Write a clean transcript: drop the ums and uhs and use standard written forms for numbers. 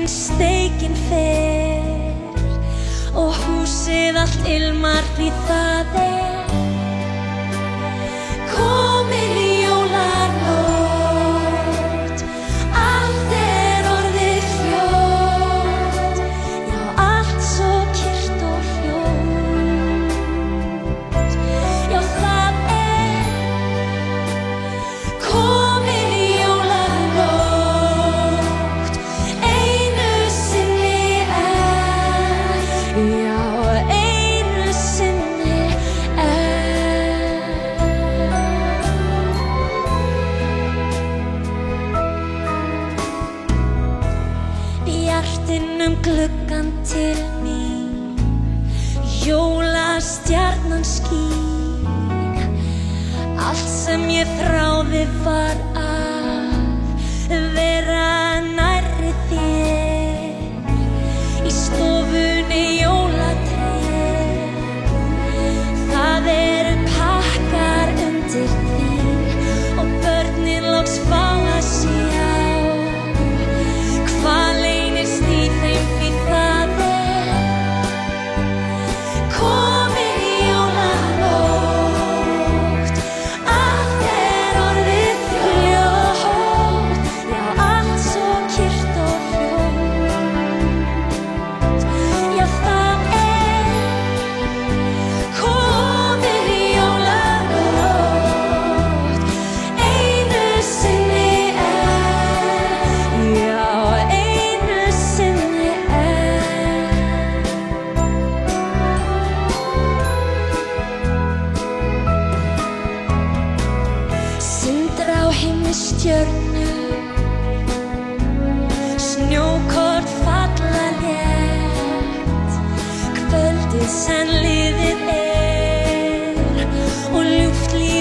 steikin fer og húsið allt ilmar því það komin jólanótt. Allt orðið hljótt, já allt svo kyrrt og hljótt. Já það komin jólanótt, einu sinni já einu sinni Bjartinn gluggann til mín, jólastjarnan skín. Allt sem ég þráði var að vera nærri þér. Í stofunni jólatréð, það pakkar undir því og börnin loks fá að sjá hvað leynist í þeim því það komin jólanótt. Allt orðið hljótt, já allt svo kyrrt og hljótt. Já það komin jólanótt, einu sinni já einu sinni Sindra á himnstjörnu, snjókorn falla létt. Kvöldið sem liðið og ljúft líf